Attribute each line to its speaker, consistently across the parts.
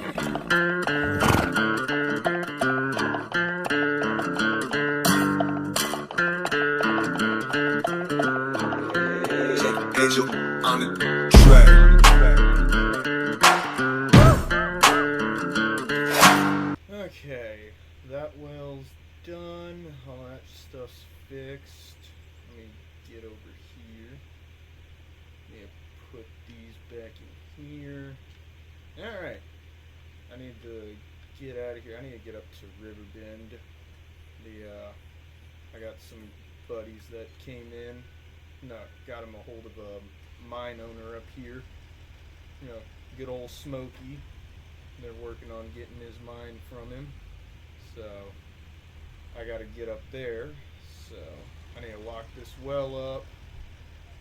Speaker 1: Angel on the track.
Speaker 2: Okay, that well's done. All that stuff's fixed. Let me get over here. Let me put these back in here. Alright. I need to get out of here. I need to get up to Riverbend. I got some buddies that came in. No, got him a hold of a mine owner up here. You know, good old Smokey. They're working on getting his mine from him. So, I gotta get up there. So, I need to lock this well up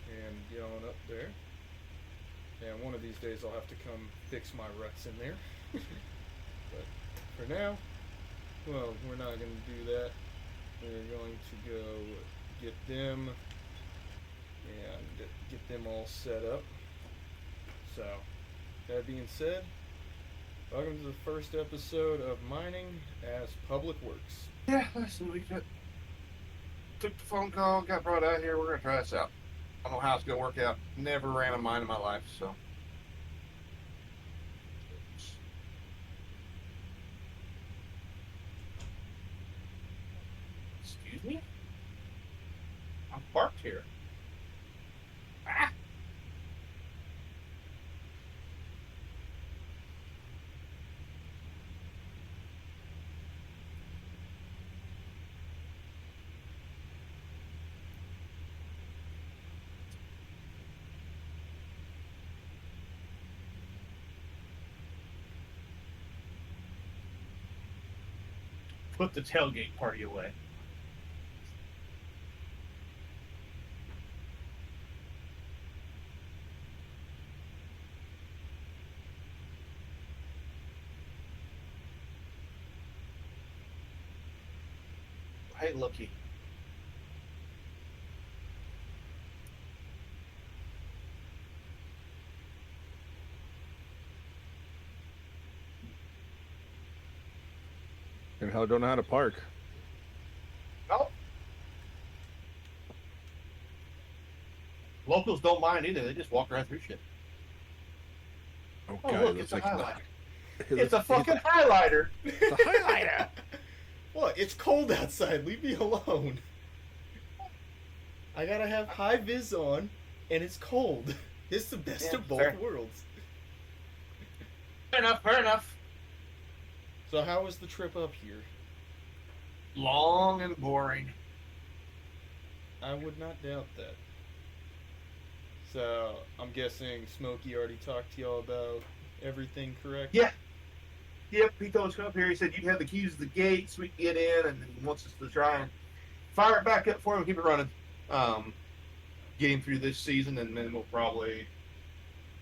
Speaker 2: and get on up there. And one of these days I'll have to come fix my ruts in there. But for now, well, we're not going to do that. We're going to go get them and get them all set up. So, that being said, welcome to the first episode of Mining as Public Works.
Speaker 3: Yeah, listen, we took the phone call, got brought out here. We're going to try this out. I don't know how it's going to work out. Never ran a mine in my life, so. Excuse me? I'm parked here. Ah! Put the tailgate party away. Hey, looky.
Speaker 4: And how don't know how to park.
Speaker 3: No. Locals don't mind either. They just walk right through shit.
Speaker 4: Oh,
Speaker 3: Oh,
Speaker 4: God,
Speaker 3: look,
Speaker 4: it
Speaker 3: it's
Speaker 4: looks
Speaker 3: a
Speaker 4: like
Speaker 3: highlighter. It's a fucking highlighter.
Speaker 4: It's a highlighter.
Speaker 2: What? It's cold outside. Leave me alone. I gotta have high vis on, and it's cold. It's the best of both
Speaker 3: fair.
Speaker 2: worlds.
Speaker 3: Fair enough, fair enough.
Speaker 2: So how was the trip up here?
Speaker 3: Long and boring.
Speaker 2: I would not doubt that. So, I'm guessing Smokey already talked to y'all about everything, correct?
Speaker 3: Yeah. Yep, he told us to come up here. He said you'd have the keys to the gate so we can get in, and then he wants us to try and fire it back up for him and keep it running. Get him through this season, and then we'll probably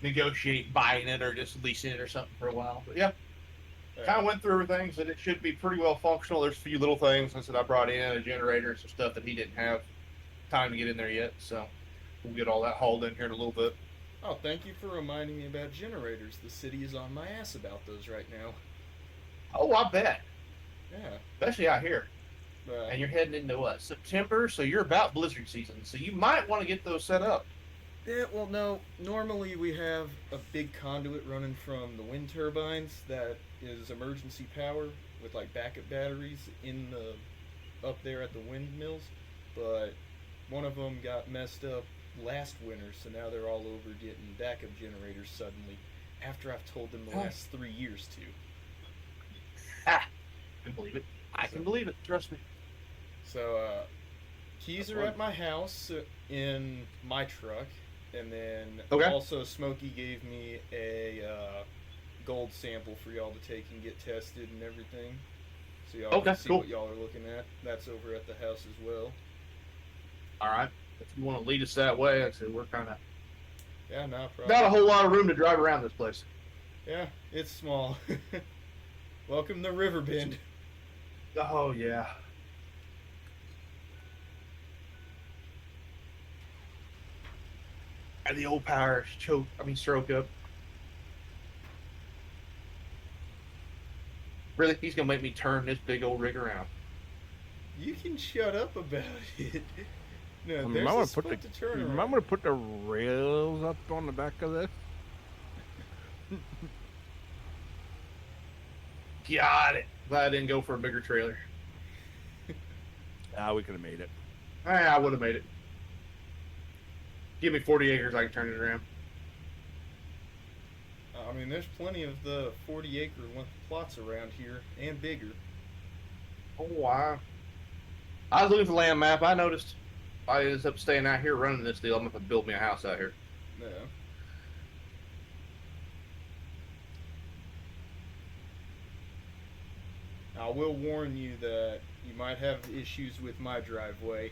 Speaker 3: negotiate buying it or just leasing it or something for a while. But yeah, kind of went through everything, said it should be pretty well functional. There's a few little things. I said I brought in a generator and some stuff that he didn't have time to get in there yet, so we'll get all that hauled in here in a little bit.
Speaker 2: Oh, thank you for reminding me about generators. The city is on my ass about those right now.
Speaker 3: Oh, I bet.
Speaker 2: Yeah.
Speaker 3: Especially out here. And you're heading into what, September? So you're about blizzard season. So you might want to get those set up.
Speaker 2: Yeah, well, no. Normally we have a big conduit running from the wind turbines that is emergency power with like backup batteries in the up there at the windmills. But one of them got messed up last winter, so now they're all over getting backup generators suddenly. After I've told them the last 3 years to.
Speaker 3: I can believe it. I can believe it. Trust me.
Speaker 2: So, keys are at my house in my truck, and then also Smokey gave me a gold sample for y'all to take and get tested and everything. So y'all can see what y'all are looking at. That's over at the house as well.
Speaker 3: All right. If you want to lead us that way, I said we're kind of
Speaker 2: no problem.
Speaker 3: not a whole lot of room to drive around this place.
Speaker 2: Yeah, it's small. Welcome to Riverbend.
Speaker 3: Oh yeah. And the old power stroke up. Really? He's gonna make me turn this big old rig around.
Speaker 2: You can shut up about it. No,
Speaker 4: You
Speaker 2: there's
Speaker 4: might
Speaker 2: a
Speaker 4: want to put
Speaker 2: spot
Speaker 4: the
Speaker 2: to turn
Speaker 4: you
Speaker 2: around.
Speaker 4: might want to put the rails up on the back of this.
Speaker 3: Got it. Glad I didn't go for a bigger trailer.
Speaker 4: Ah, we could have made it.
Speaker 3: I would have made it. Give me 40 acres, I can turn it around.
Speaker 2: I mean, there's plenty of the 40-acre plots around here and bigger.
Speaker 3: Oh, wow. I was looking for the land map. I noticed. I ended up staying out here running this deal. I'm going to build me a house out here.
Speaker 2: Yeah. I will warn you that you might have issues with my driveway.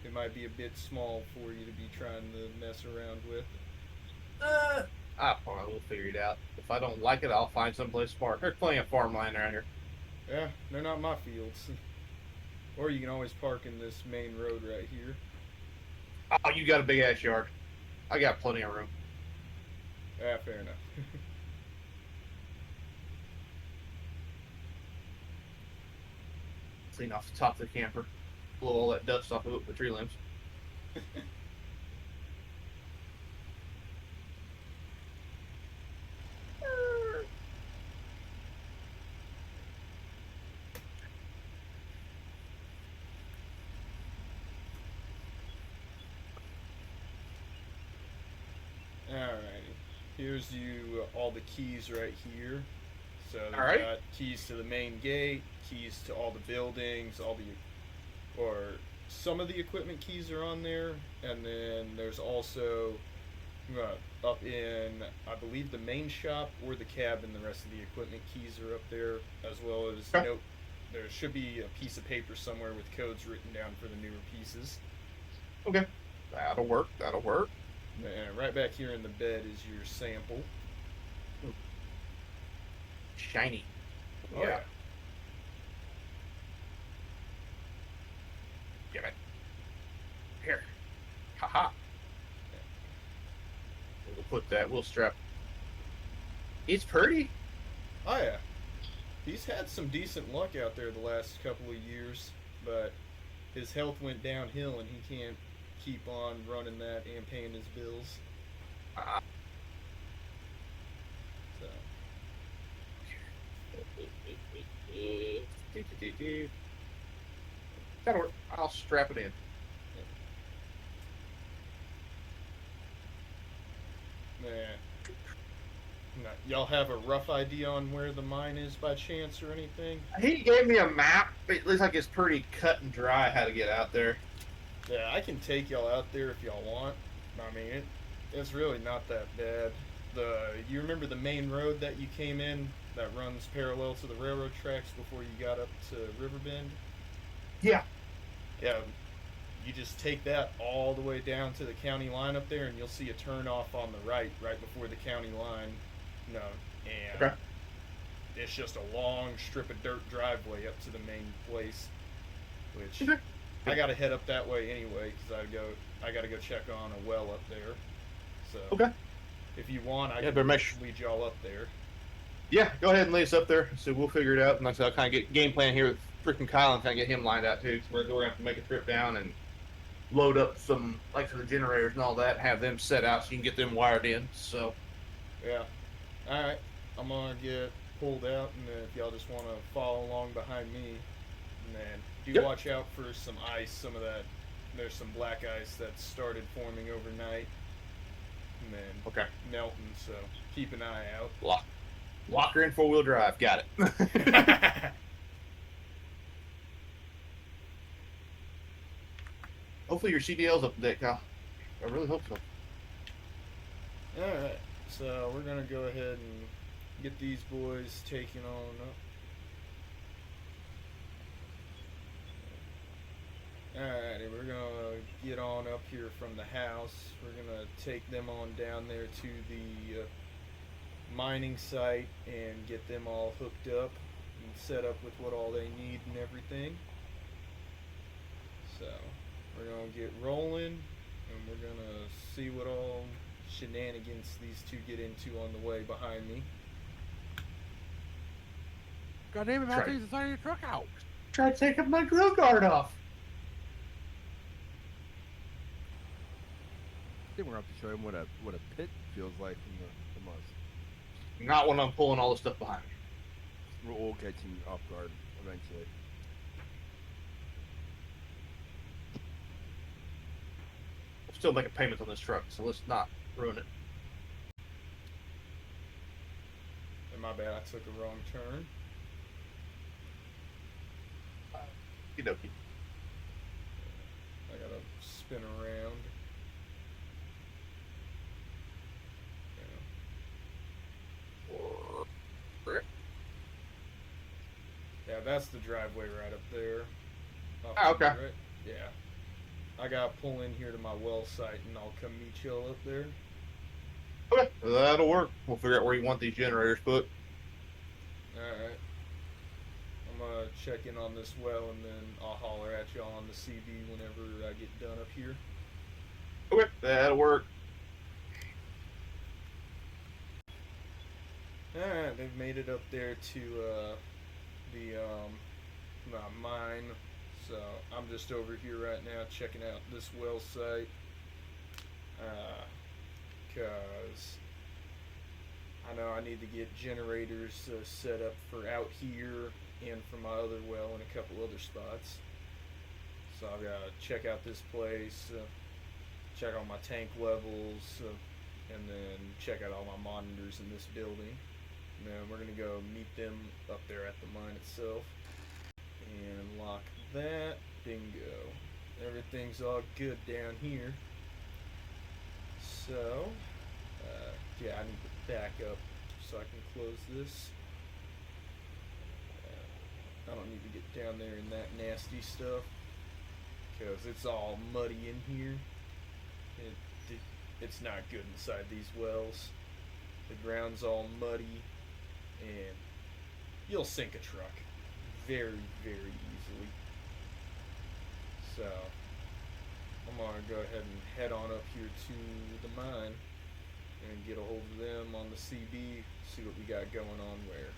Speaker 2: It might be a bit small for you to be trying to mess around with.
Speaker 3: I probably will figure it out. If I don't like it, I'll find someplace to park. There's plenty of farmland around here.
Speaker 2: Yeah, they're not my fields. Or you can always park in this main road right here.
Speaker 3: Oh, you got a big ass yard. I got plenty of room.
Speaker 2: Yeah, fair enough.
Speaker 3: Clean off the top of the camper. Blow all that dust off of it with the tree limbs.
Speaker 2: Alrighty. Here's you all the keys right here. So they've
Speaker 3: Alright.
Speaker 2: got keys to the main gate, keys to all the buildings, or some of the equipment keys are on there, and then there's also up in, I believe, the main shop or the cabin, the rest of the equipment keys are up there, as well as
Speaker 3: Okay.
Speaker 2: there should be a piece of paper somewhere with codes written down for the newer pieces.
Speaker 3: Okay. That'll work. That'll work.
Speaker 2: And right back here in the bed is your sample.
Speaker 3: Shiny.
Speaker 2: Oh, yeah.
Speaker 3: Give it. Here. Haha. We'll put that. We'll strap. It's pretty.
Speaker 2: Oh yeah, he's had some decent luck out there the last couple of years, but his health went downhill and he can't keep on running that and paying his bills.
Speaker 3: Ah.
Speaker 2: So
Speaker 3: That'll work. I'll strap it in.
Speaker 2: man, y'all have a rough idea on where the mine is by chance or anything?
Speaker 3: He gave me a map. It looks like it's pretty cut and dry how to get out there.
Speaker 2: Yeah, I can take y'all out there if y'all want. I mean, it's really not that bad. You remember the main road that you came in that runs parallel to the railroad tracks before you got up to Riverbend?
Speaker 3: Yeah.
Speaker 2: Yeah, you just take that all the way down to the county line up there, and you'll see a turn off on the right before the county line. No, and
Speaker 3: Okay.
Speaker 2: it's just a long strip of dirt driveway up to the main place, which
Speaker 3: Okay.
Speaker 2: I gotta head up that way anyway because I gotta go check on a well up there. So
Speaker 3: Okay.
Speaker 2: if you want, I
Speaker 3: Yeah,
Speaker 2: can
Speaker 3: better make sure-
Speaker 2: lead y'all up there.
Speaker 3: Yeah, go ahead and lay us up there. So we'll figure it out. And like I said, I'll kind of get game plan here with freaking Kyle and kind of get him lined out too. So we're going to have to make a trip down and load up some, like for the generators and all that, have them set out so you can get them wired in. So,
Speaker 2: Yeah. All right. I'm gonna get pulled out, and then if y'all just want to follow along behind me, and then do
Speaker 3: Yep.
Speaker 2: watch out for some ice. Some of that, there's some black ice that started forming overnight, and then
Speaker 3: okay.
Speaker 2: melting. So keep an eye out.
Speaker 3: Lock her in 4-wheel drive. Got it. Hopefully your CDL's up to date, Kyle. I really hope so.
Speaker 2: All right. So we're gonna go ahead and get these boys taken on up. Alrighty, we're gonna get on up here from the house. We're gonna take them on down there to the mining site and get them all hooked up and set up with what all they need and everything. So we're gonna get rolling, and we're gonna see what all shenanigans these two get into on the way behind me.
Speaker 4: God damn it,
Speaker 3: Try-
Speaker 4: I'll take the side of your truck out.
Speaker 3: Try taking my grill guard off.
Speaker 4: I think we're going to have to show him what a pit feels like from us.
Speaker 3: Not when I'm pulling all the stuff behind me.
Speaker 4: We'll catch him off guard eventually.
Speaker 3: I'm still making payments on this truck, so let's not ruin it.
Speaker 2: And my bad, I took a wrong turn.
Speaker 3: Okey-dokey.
Speaker 2: I gotta spin around. Yeah, that's the driveway right up there. Off to the
Speaker 3: okay.
Speaker 2: right. Yeah. I gotta pull in here to my well site and I'll come meet y'all up there.
Speaker 3: Okay, that'll work. We'll figure out where you want these generators put.
Speaker 2: Alright. I'm gonna check in on this well and then I'll holler at y'all on the CV whenever I get done up here.
Speaker 3: Okay, that'll work.
Speaker 2: Alright, they've made it up there to the mine. So I'm just over here right now checking out this well site. Cause I know I need to get generators set up for out here and for my other well and a couple other spots. So I've got to check out this place, check all my tank levels, and then check out all my monitors in this building. And then we're gonna go meet them up there at the mine itself and lock that. Bingo. Everything's all good down here. So, yeah, I need to back up so I can close this. I don't need to get down there in that nasty stuff because it's all muddy in here. It's not good inside these wells. The ground's all muddy and you'll sink a truck very, very easily. So I'm gonna go ahead and head on up here to the mine and get a hold of them on the CB, see what we got going on where.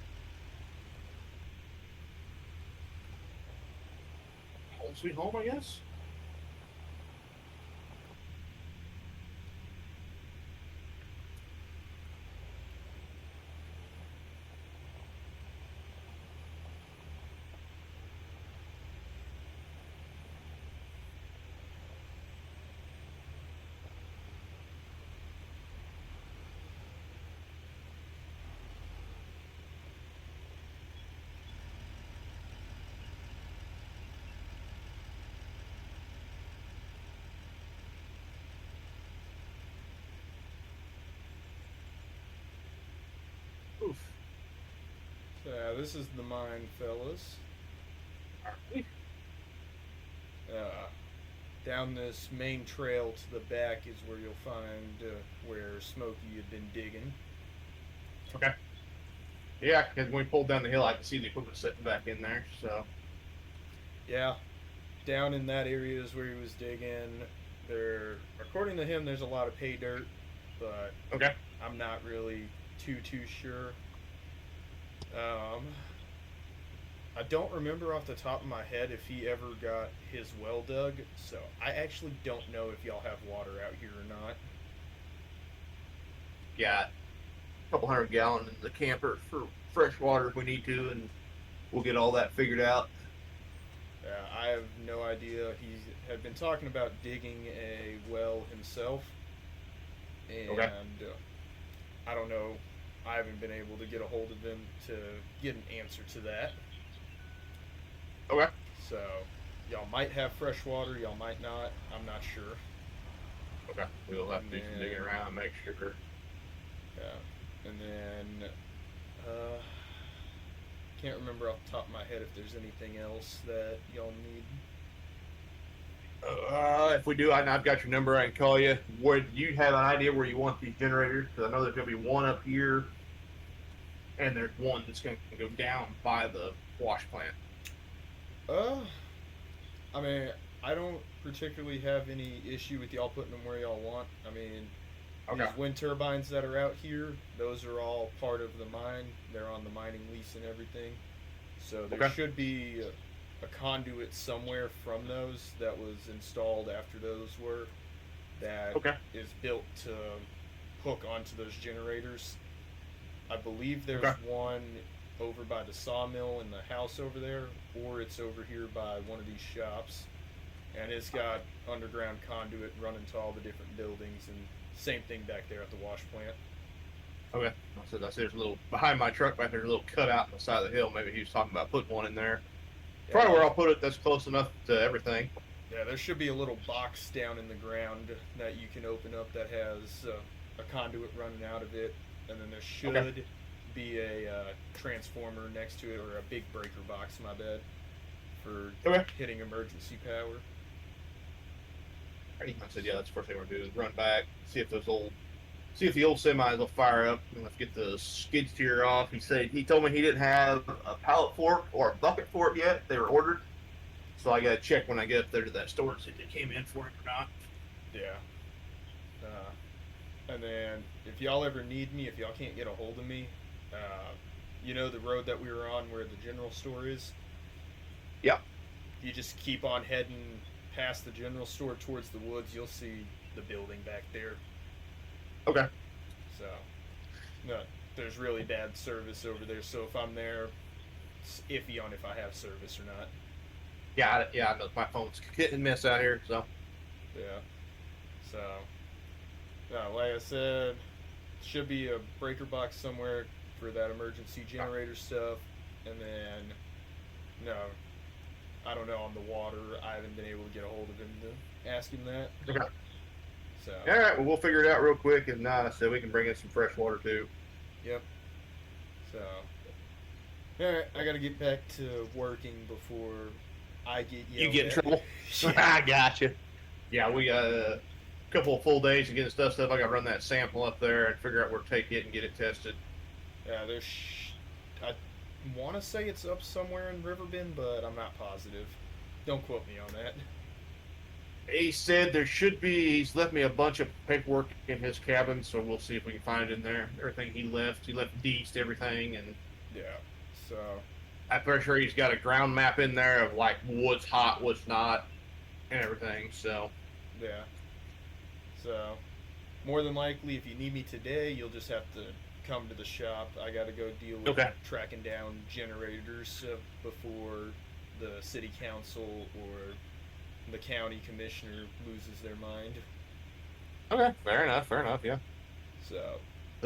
Speaker 3: Home sweet home, I guess. Oof.
Speaker 2: So yeah, this is the mine, fellas.
Speaker 3: Alright.
Speaker 2: Down this main trail to the back is where you'll find where Smokey had been digging.
Speaker 3: Okay. Yeah, because when we pulled down the hill, I could see the equipment sitting back in there. So.
Speaker 2: Yeah, down in that area is where he was digging. There, according to him, there's a lot of pay dirt, but
Speaker 3: Okay.
Speaker 2: I'm not really too sure. I don't remember off the top of my head if he ever got his well dug, so I actually don't know if y'all have water out here or not.
Speaker 3: Got a couple 100 gallons in the camper for fresh water if we need to, and we'll get all that figured out.
Speaker 2: I have no idea. He had been talking about digging a well himself, and
Speaker 3: Okay.
Speaker 2: I don't know. I haven't been able to get a hold of him to get an answer to that.
Speaker 3: Okay.
Speaker 2: So, y'all might have fresh water, y'all might not. I'm not sure.
Speaker 3: Okay. We'll have to do some
Speaker 2: And
Speaker 3: digging around and make sure.
Speaker 2: Yeah. And then, can't remember off the top of my head if there's anything else that y'all need.
Speaker 3: If we do, I've got your number. I can call you. Would you have an idea where you want these generators? Because I know there's going to be one up here, and there's one that's going to go down by the wash plant.
Speaker 2: I mean, I don't particularly have any issue with y'all putting them where y'all want. I mean,
Speaker 3: Okay.
Speaker 2: these wind turbines that are out here, those are all part of the mine. They're on the mining lease and everything. So there should be a conduit somewhere from those that was installed after those were, that is built to hook onto those generators. I believe there's one over by the sawmill in the house over there, or it's over here by one of these shops, and it's got underground conduit running to all the different buildings, and same thing back there at the wash plant.
Speaker 3: Okay. I said there's a little, behind my truck back there's a little cutout on the side of the hill. Maybe he was talking about putting one in there. Probably where I'll put it, that's close enough to everything.
Speaker 2: Yeah, there should be a little box down in the ground that you can open up that has a conduit running out of it, and then there should be a transformer next to it, or a big breaker box, my bad, for hitting emergency power.
Speaker 3: I said, yeah, that's the first thing we're gonna do is run back, see if the old semis will fire up, and let's get the skid steer off. He told me he didn't have a pallet fork or a bucket for it yet. They were ordered, so I gotta check when I get up there to that store to see if they came in for it or not.
Speaker 2: Yeah. And then if y'all ever need me, if y'all can't get a hold of me, you know the road that we were on where the general store is?
Speaker 3: Yeah.
Speaker 2: You just keep on heading past the general store towards the woods, you'll see the building back there.
Speaker 3: Okay.
Speaker 2: So, no, there's really bad service over there, so if I'm there, it's iffy on if I have service or not.
Speaker 3: Yeah, I know my phone's hit and miss out here, so.
Speaker 2: Yeah. So, no, like I said, should be a breaker box somewhere for that emergency generator stuff, and then, no, I don't know on the water. I haven't been able to get a hold of him to ask him that.
Speaker 3: Okay.
Speaker 2: So.
Speaker 3: All right, well, we'll figure it out real quick, and so we can bring in some fresh water too.
Speaker 2: Yep. So, all right, I gotta get back to working before I get yelled
Speaker 3: You get in
Speaker 2: at.
Speaker 3: trouble? I gotcha. Yeah, we got a couple of full days to get stuff. I gotta run that sample up there and figure out where to take it and get it tested.
Speaker 2: Yeah, I want to say it's up somewhere in Riverbend, but I'm not positive. Don't quote me on that.
Speaker 3: He said there should be. He's left me a bunch of paperwork in his cabin, so we'll see if we can find it in there. Everything he left deeds to everything, and
Speaker 2: Yeah. So.
Speaker 3: I'm pretty sure he's got a ground map in there of like what's hot, what's not, and everything. So.
Speaker 2: Yeah. So, more than likely, if you need me today, you'll just have to come to the shop. I got to go deal with tracking down generators before the city council or the county commissioner loses their mind.
Speaker 3: Okay, fair enough, yeah.
Speaker 2: So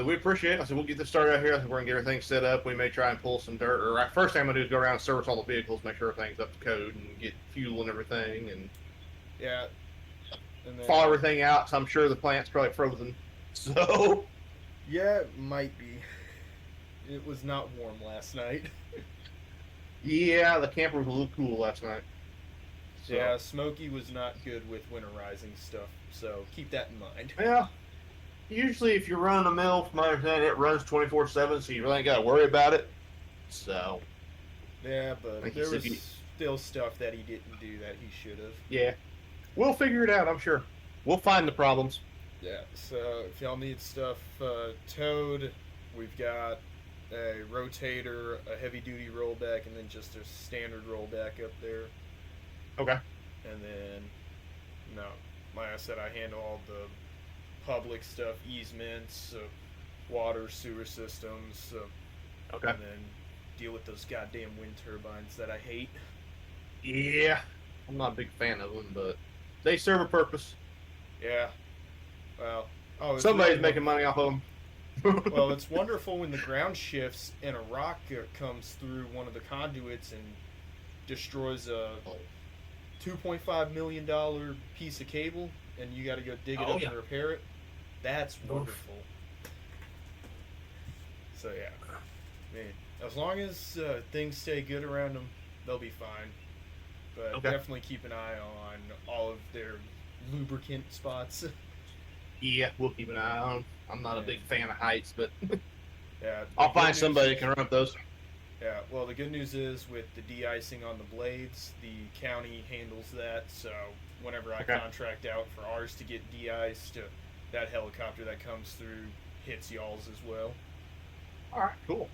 Speaker 3: we appreciate it. I said, we'll get this started out here. I said, we're going to get everything set up. We may try and pull some dirt. Or first thing I'm going to do is go around and service all the vehicles, make sure everything's up to code, and get fuel and everything, and
Speaker 2: yeah. And then,
Speaker 3: thaw everything out. So I'm sure the plant's probably frozen. So.
Speaker 2: Yeah, it might be. It was not warm last night.
Speaker 3: Yeah, the camper was a little cool last night. So.
Speaker 2: Yeah, Smokey was not good with winterizing stuff, so keep that in mind.
Speaker 3: Yeah. Usually, if you're running a mill, from my understanding, it runs 24/7, so you really ain't got to worry about it. So.
Speaker 2: Yeah, but
Speaker 3: like
Speaker 2: there was still stuff that he didn't do that he should have.
Speaker 3: Yeah. We'll figure it out, I'm sure. We'll find the problems.
Speaker 2: Yeah, so if y'all need stuff towed, we've got a rotator, a heavy-duty rollback, and then just a standard rollback up there.
Speaker 3: Okay.
Speaker 2: And then, no, like I said, I handle all the public stuff, easements, water, sewer systems,
Speaker 3: Okay.
Speaker 2: and then deal with those goddamn wind turbines that I hate.
Speaker 3: Yeah. I'm not a big fan of them, but they serve a purpose.
Speaker 2: Yeah. Well,
Speaker 3: somebody's making money off of them.
Speaker 2: Well, it's wonderful when the ground shifts and a rock comes through one of the conduits and destroys a $2.5 million piece of cable, and you got to go dig it up and repair it. That's wonderful. So yeah, man, as long as things stay good around them, they'll be fine. But definitely keep an eye on all of their lubricant spots.
Speaker 3: Yeah, we'll keep an eye on them. I'm not a big fan of heights, but
Speaker 2: yeah,
Speaker 3: I'll find somebody that can run up those.
Speaker 2: Yeah, well, the good news is with the de-icing on the blades, the county handles that. So whenever I contract out for ours to get de-iced, that helicopter that comes through hits y'all's as well.
Speaker 3: All right, cool.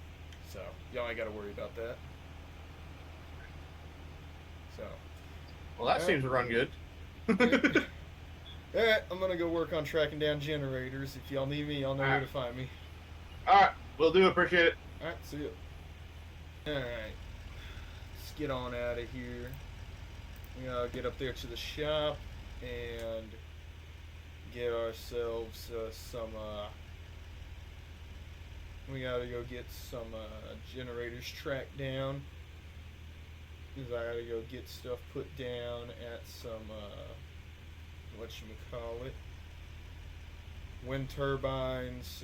Speaker 2: So y'all ain't got to worry about that. So,
Speaker 3: Well, that
Speaker 2: Yeah.
Speaker 3: seems to run good.
Speaker 2: alright, I'm gonna go work on tracking down generators. If y'all need me, y'all know where to find me.
Speaker 3: All right, will do. Appreciate it.
Speaker 2: Alright, see ya. Alright, let's get on out of here. We gotta get up there to the shop and get ourselves some. We gotta go get some generators tracked down. Cause I gotta go get stuff put down at some whatchamacallit, wind turbines,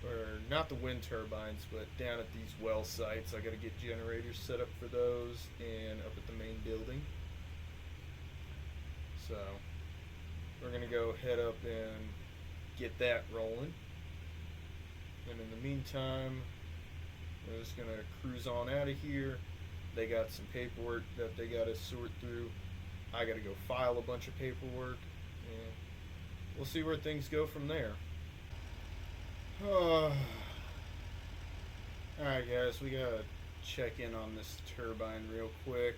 Speaker 2: or not the wind turbines, but down at these well sites. I gotta get generators set up for those and up at the main building. So we're gonna go head up and get that rolling. And in the meantime, we're just gonna cruise on out of here. They got some paperwork that they gotta sort through. I gotta go file a bunch of paperwork, and we'll see where things go from there. Alright guys, we gotta check in on this turbine real quick.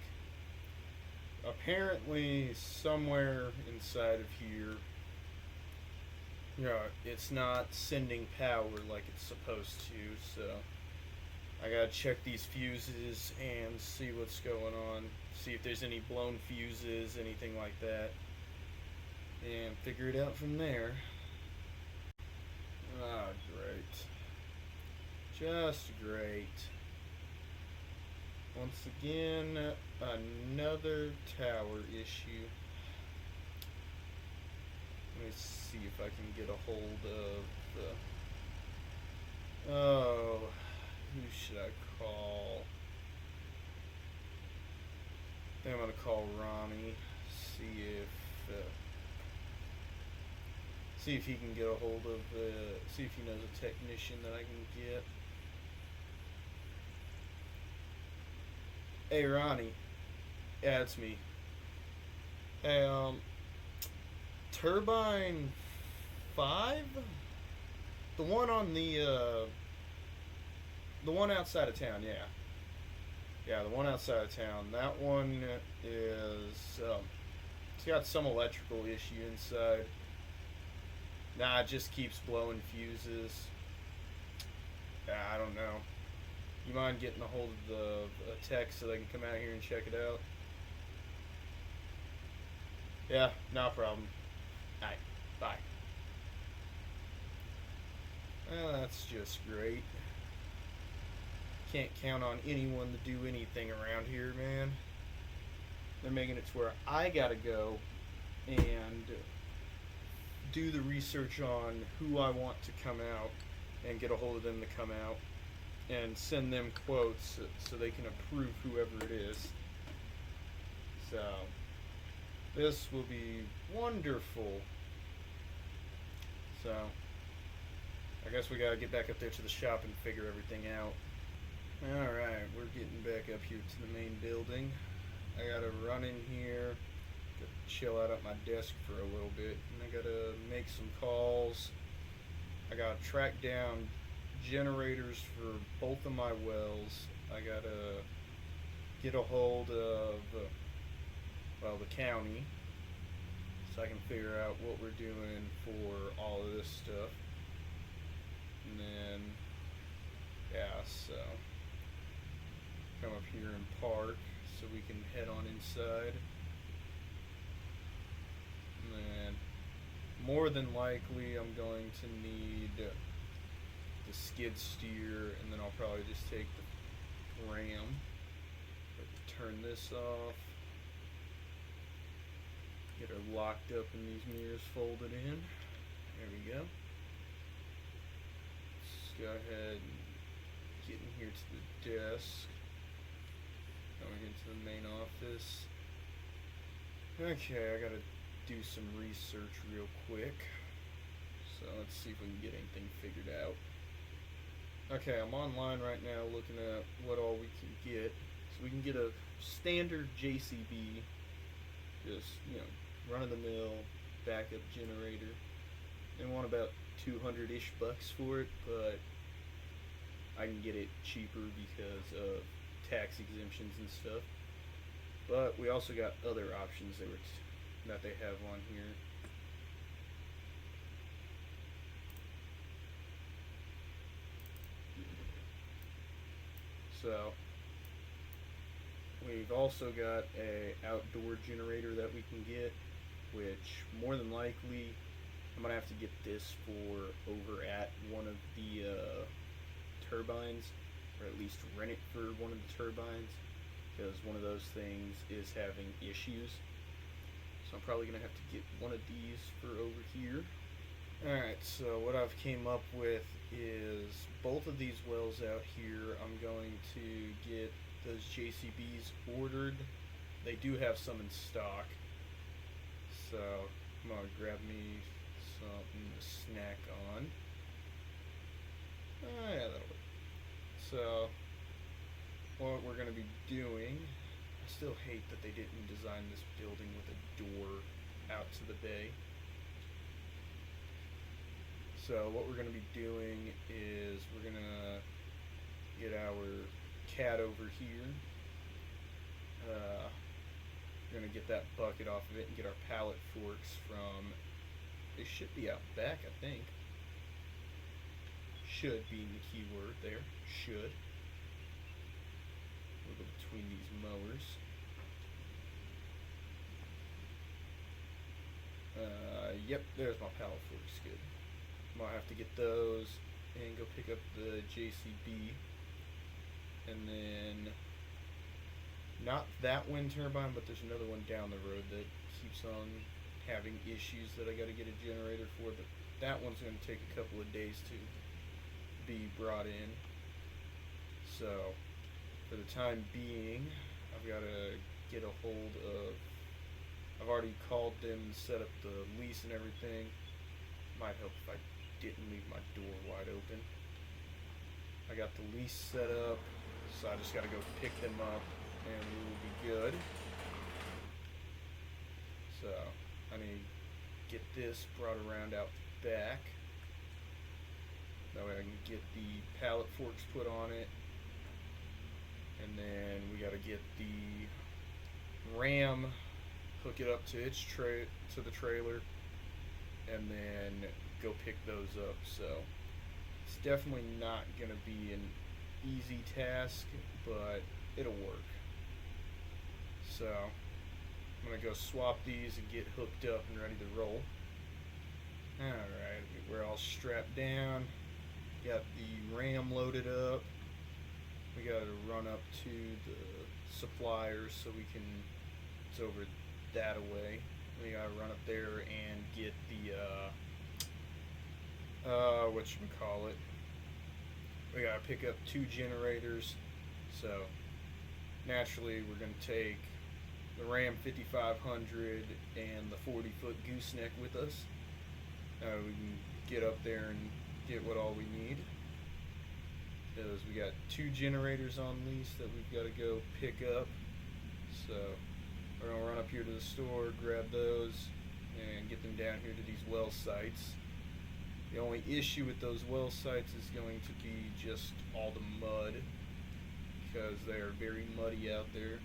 Speaker 2: Apparently somewhere inside of here, it's not sending power like it's supposed to, so I gotta check these fuses and see what's going on, see if there's any blown fuses, anything like that, and figure it out from there. Ah, great. Just great. Once again, another tower issue. Let me see if I can get a hold of the... Oh, who should I call? I think I'm gonna call Ronnie. See if he can get a hold of see if he knows a technician that I can get. Hey Ronnie. Yeah, it's me. Hey, Turbine 5? The one on the one outside of town, yeah. Yeah, the one outside of town. That one is, it's got some electrical issue inside. Nah, it just keeps blowing fuses. I don't know. You mind getting a hold of the tech so they can come out here and check it out? Yeah, no problem. Alright, bye. Well, that's just great. Can't count on anyone to do anything around here, man. They're making it to where I gotta go and do the research on who I want to come out and get a hold of them to come out and send them quotes so they can approve whoever it is. So this will be wonderful. So I guess we gotta get back up there to the shop and figure everything out. Alright, we're getting back up here to the main building. I gotta run in here, gotta chill out at my desk for a little bit, and I gotta make some calls. I gotta track down generators for both of my wells. I gotta get a hold of, the county, so I can figure out what we're doing for all of this stuff. And then, yeah, so come up here and park so we can head on inside. And then, more than likely, I'm going to need the skid steer, and then I'll probably just take the ram. But turn this off. Get her locked up and these mirrors folded in. There we go. Let's go ahead and get in here to the desk. Going into the main office. Okay, I gotta do some research real quick. So let's see if we can get anything figured out. Okay, I'm online right now looking at what all we can get. So we can get a standard JCB, just, run-of-the-mill backup generator. They want about 200-ish bucks for it, but I can get it cheaper because of tax exemptions and stuff. But we also got other options that they have on here. So we've also got a outdoor generator that we can get, which more than likely I'm gonna have to get this for over at one of the turbines, or at least rent it for one of the turbines, because one of those things is having issues. So I'm probably gonna have to get one of these for over here. Alright, so what I've came up with is both of these wells out here. I'm going to get those JCBs ordered. They do have some in stock, so I'm gonna grab me something to snack on. Oh yeah, that'll work. So what we're gonna be doing, I still hate that they didn't design this building with a door out to the bay. So what we're going to be doing is we're going to get our cat over here. We're going to get that bucket off of it and get our pallet forks from, they should be out back, I think. Should being the key word there. Should. We'll go between these mowers. Yep, there's my pallet forks. Good. I'm gonna have to get those and go pick up the JCB, and then not that wind turbine, but there's another one down the road that keeps on having issues that I gotta get a generator for, but that one's gonna take a couple of days to be brought in. So for the time being, I've gotta get a hold of, I've already called them and set up the lease and everything. Might help if I didn't leave my door wide open. I got the lease set up, so I just gotta go pick them up and we will be good. So I need to get this brought around out the back. That way I can get the pallet forks put on it. And then we gotta get the ram, hook it up to its to the trailer, and then go pick those up. So it's definitely not gonna be an easy task, but it'll work. So I'm gonna go swap these and get hooked up and ready to roll. Alright, we're all strapped down, got the ram loaded up. We gotta run up to the suppliers so we can, it's over that away. We gotta run up there and get the whatchamacallit. We gotta pick up 2 generators. So naturally we're gonna take the Ram 5500 and the 40-foot gooseneck with us. We can get up there and get what all we need. Because we got 2 generators on lease that we've got to go pick up. So we're gonna run up here to the store, grab those, and get them down here to these well sites. The only issue with those well sites is going to be just all the mud, because they are very muddy out there,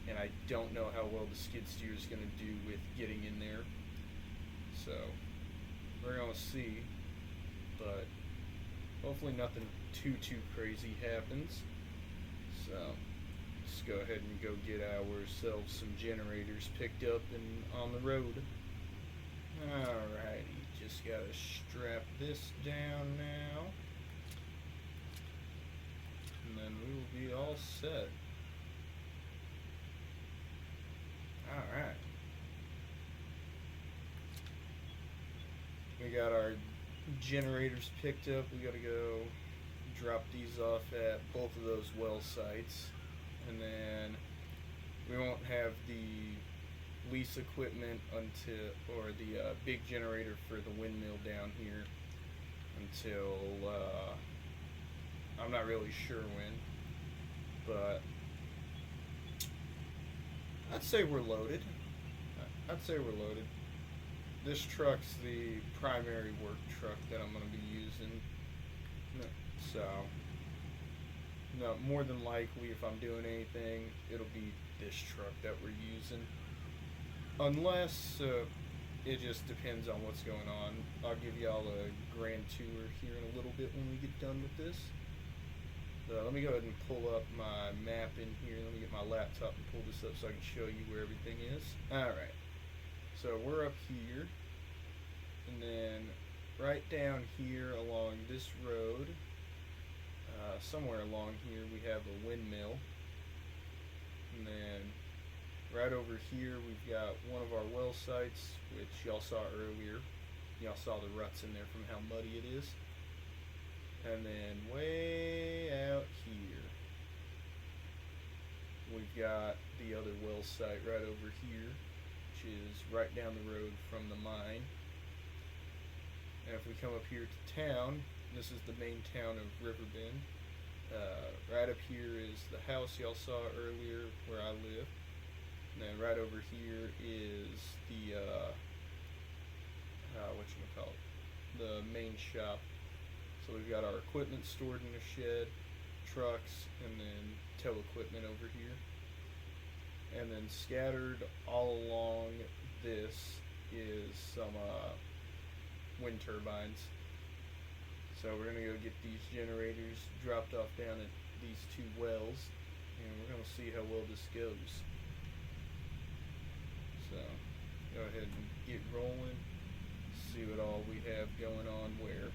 Speaker 2: and I don't know how well the skid steer is going to do with getting in there. So we're going to see, but hopefully nothing too crazy happens. So let's go ahead and go get ourselves some generators picked up and on the road. Alrighty, just gotta strap this down now, and then we will be all set. Alright. We got our generators picked up. We gotta go drop these off at both of those well sites, and then we won't have the lease equipment until, or the big generator for the windmill down here until I'm not really sure when, but I'd say we're loaded. This truck's the primary work truck that I'm going to be using, so No, more than likely, if I'm doing anything, it'll be this truck that we're using. Unless it just depends on what's going on. I'll give y'all a grand tour here in a little bit when we get done with this. Let me go ahead and pull up my map in here. Let me get my laptop and pull this up so I can show you where everything is. Alright, so we're up here, and then right down here along this road, somewhere along here we have a windmill, and then right over here we've got one of our well sites, which y'all saw earlier. Y'all saw the ruts in there from how muddy it is. And then way out here we've got the other well site right over here, which is right down the road from the mine. And if we come up here to town, this is the main town of Riverbend. Right up here is the house y'all saw earlier where I live. And then right over here is the whatchamacallit, the main shop. So we've got our equipment stored in a shed, trucks, and then tow equipment over here. And then scattered all along this is some wind turbines. So we're gonna go get these generators dropped off down at these two wells, and we're gonna see how well this goes. So go ahead and get rolling, see what all we have going on where.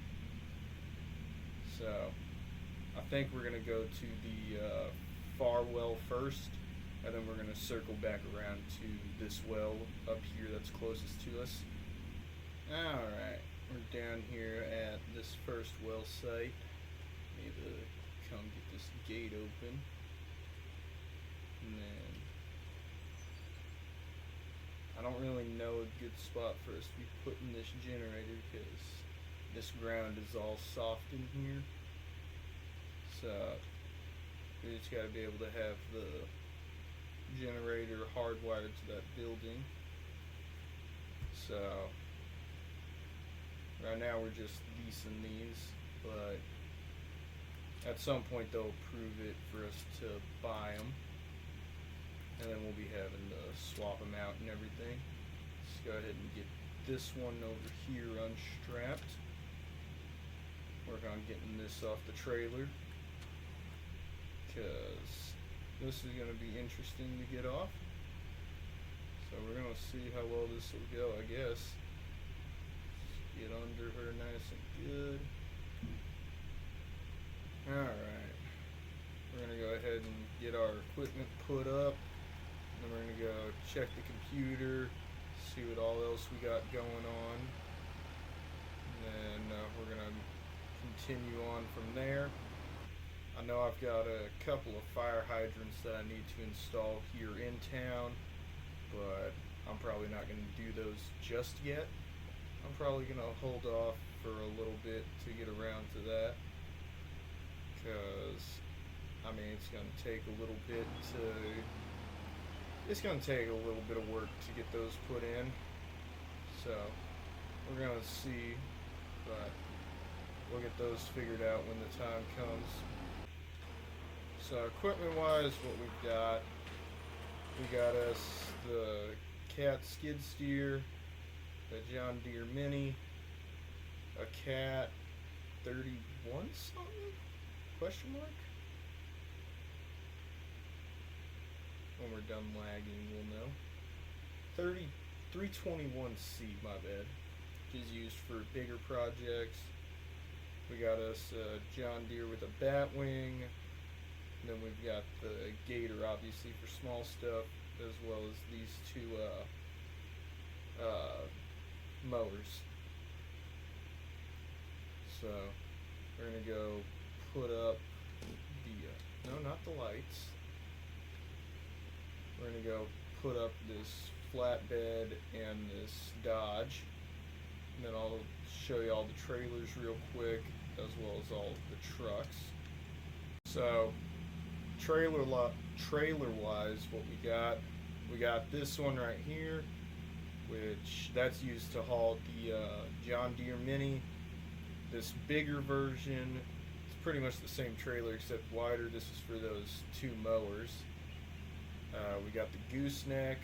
Speaker 2: So I think we're gonna go to the far well first, and then we're gonna circle back around to this well up here that's closest to us. Alright, we're down here at this first well site. Need to come get this gate open. And then I don't really know a good spot for us to be putting this generator because this ground is all soft in here. So we just gotta be able to have the generator hardwired to that building. So right now we're just leasing these, but at some point they'll approve it for us to buy them, and then we'll be having to swap them out and everything. Let's go ahead and get this one over here unstrapped. Work on getting this off the trailer, because this is going to be interesting to get off. So we're going to see how well this will go, I guess. Get under her nice and good. Alright, we're going to go ahead and get our equipment put up, and then we're going to go check the computer, see what all else we got going on, and then we're going to continue on from there. I know I've got a couple of fire hydrants that I need to install here in town, but I'm probably not going to do those just yet. I'm probably going to hold off for a little bit to get around to that, because I mean it's going to take a little bit of work to get those put in. So we're going to see, but we'll get those figured out when the time comes. So equipment wise, what we got us the Cat skid steer, the John Deere Mini, a Cat 31 something? Question mark? When we're done lagging, we'll know. 321C, my bad, which is used for bigger projects. We got us a John Deere with a Batwing. And then we've got the Gator, obviously, for small stuff, as well as these two mowers. So we're gonna go put up the no, not the lights. We're gonna go put up this flatbed and this Dodge, and then I'll show you all the trailers real quick, as well as all the trucks. So trailer wise, what we got this one right here, which that's used to haul the John Deere Mini. This bigger version, it's pretty much the same trailer except wider. This is for those 2 mowers. We got the gooseneck.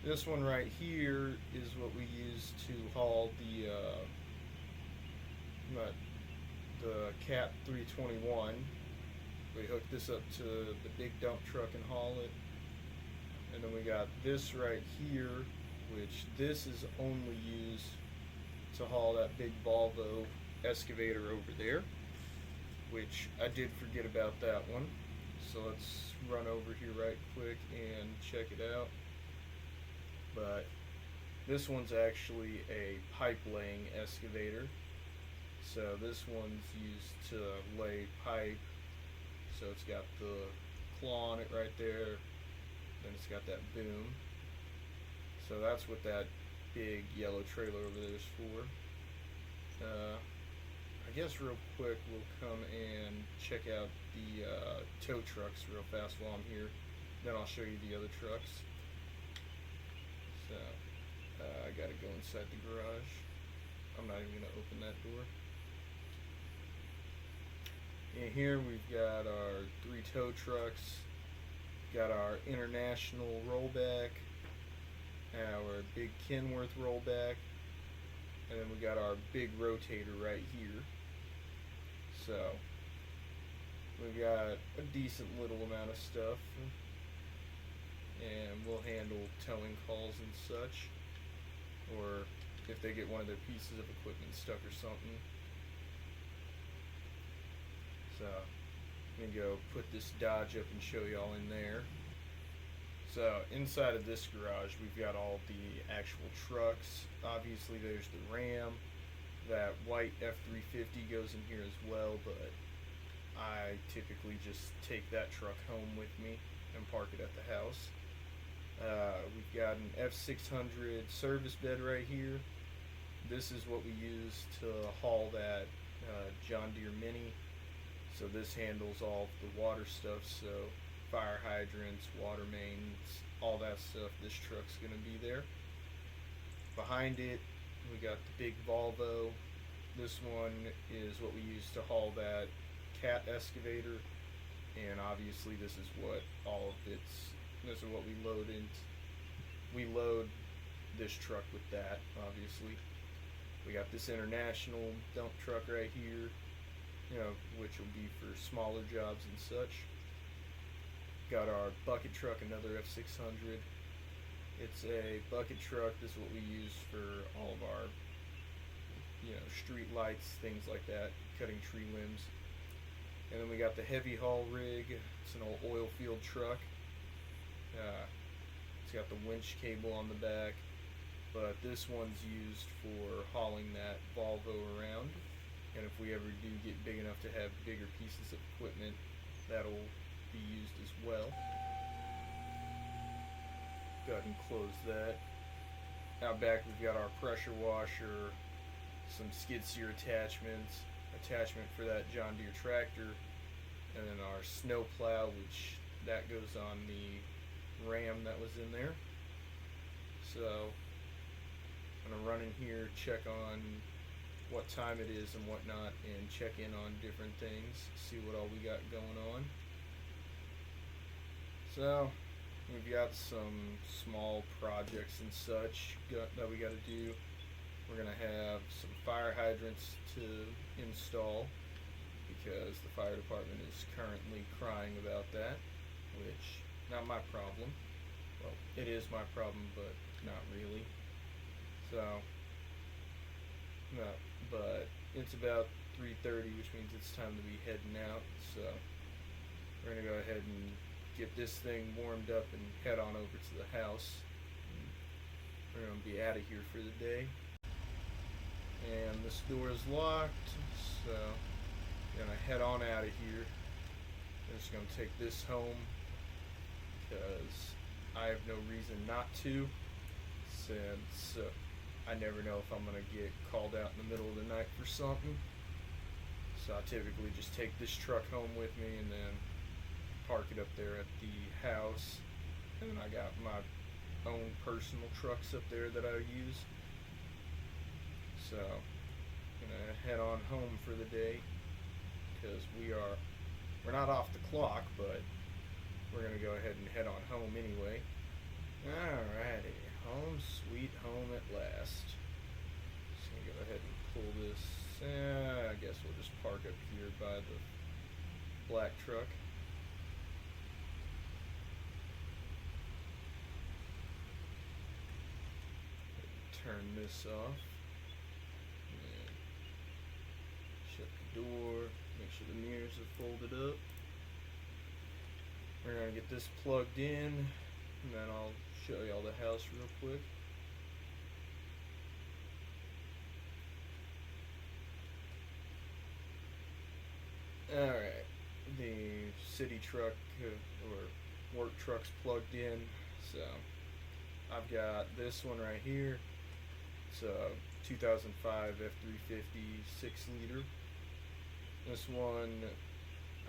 Speaker 2: This one right here is what we use to haul the Cat 321. We hook this up to the big dump truck and haul it. And then we got this right here, which this is only used to haul that big Volvo excavator over there, which I did forget about that one. So let's run over here right quick and check it out. But this one's actually a pipe laying excavator. So this one's used to lay pipe. So it's got the claw on it right there. Then it's got that boom. So that's what that big yellow trailer over there is for. I guess real quick we'll come and check out the tow trucks real fast while I'm here. Then I'll show you the other trucks. So I gotta go inside the garage. I'm not even gonna open that door. In here we've got our 3 tow trucks. Got our International rollback, our big Kenworth rollback, and then we got our big rotator right here. So we got a decent little amount of stuff, and we'll handle towing calls and such, or if they get one of their pieces of equipment stuck or something. So I'm gonna go put this Dodge up and show y'all in there. So inside of this garage we've got all the actual trucks. Obviously there's the Ram. That white F350 goes in here as well, but I typically just take that truck home with me and park it at the house. We've got an F600 service bed right here. This is what we use to haul that John Deere Mini. So this handles all the water stuff, so fire hydrants, water mains, all that stuff. This truck's gonna be there. Behind it, we got the big Volvo. This one is what we use to haul that Cat excavator, and obviously this is what this is what we load in. We load this truck with that, obviously. We got this International dump truck right here, which will be for smaller jobs and such. Got our bucket truck, another F600. It's a bucket truck. This is what we use for all of our, street lights, things like that, cutting tree limbs. And then we got the heavy haul rig. It's an old oil field truck. It's got the winch cable on the back, but this one's used for hauling that Volvo around. And if we ever do get big enough to have bigger pieces of equipment, that'll be used as well. Go ahead and close that. Out back we've got our pressure washer, some skid steer attachments, attachment for that John Deere tractor, and then our snow plow, which that goes on the Ram that was in there. So I'm gonna run in here, check on what time it is and whatnot, and check in on different things, see what all we got going on. So we've got some small projects and such that we got to do. We're gonna have some fire hydrants to install because the fire department is currently crying about that, which not my problem. Well, it is my problem, but not really. So but it's about 3:30, which means it's time to be heading out. So we're gonna go ahead and get this thing warmed up and head on over to the house. We're gonna be out of here for the day. And this door is locked, so I'm gonna head on out of here. I'm just gonna take this home because I have no reason not to, since I never know if I'm gonna get called out in the middle of the night for something. So I typically just take this truck home with me and then park it up there at the house. And then I got my own personal trucks up there that I use. So I'm gonna head on home for the day. because we're not off the clock, but we're gonna go ahead and head on home anyway. Alrighty, home sweet home at last. Just gonna go ahead and pull this. I guess we'll just park up here by the black truck. Turn this off. And shut the door. Make sure the mirrors are folded up. We're gonna get this plugged in, and then I'll show y'all the house real quick. Alright, the city truck or work truck's plugged in, so I've got this one right here. It's a 2005 F350 6-liter. This one,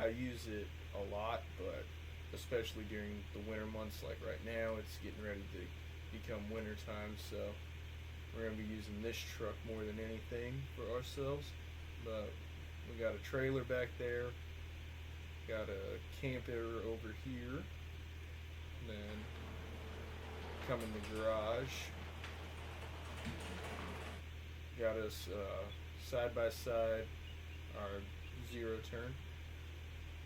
Speaker 2: I use it a lot, but especially during the winter months like right now, it's getting ready to become winter time, so we're going to be using this truck more than anything for ourselves. But we got a trailer back there, got a camper over here, and then come in the garage, got us side by side our zero turn.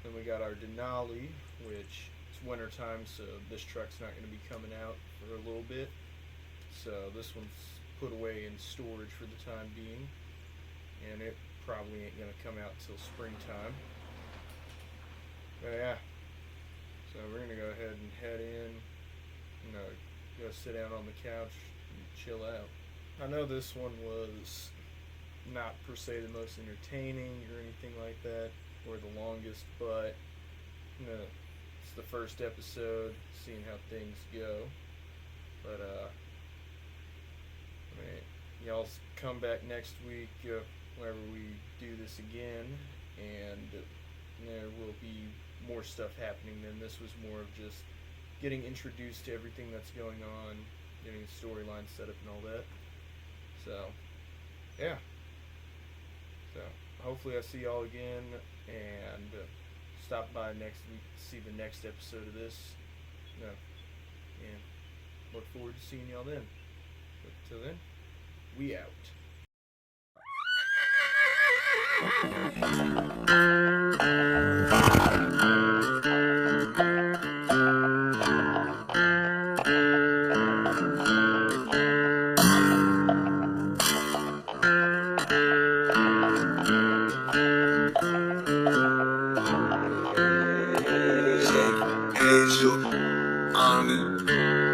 Speaker 2: Then we got our Denali, which it's winter time, so this truck's not going to be coming out for a little bit. So this one's put away in storage for the time being, and it probably ain't going to come out till springtime. But yeah, so we're going to go ahead and head in, go sit down on the couch and chill out. I know this one was not per se the most entertaining or anything like that, or the longest, but it's the first episode, seeing how things go. But y'all come back next week whenever we do this again, and there will be more stuff happening. Then this was more of just getting introduced to everything that's going on, getting the storyline set up and all that. So yeah, so hopefully I see y'all again, and stop by next week to see the next episode of this. And look forward to seeing y'all then. But till then, we out.
Speaker 1: Angel on it.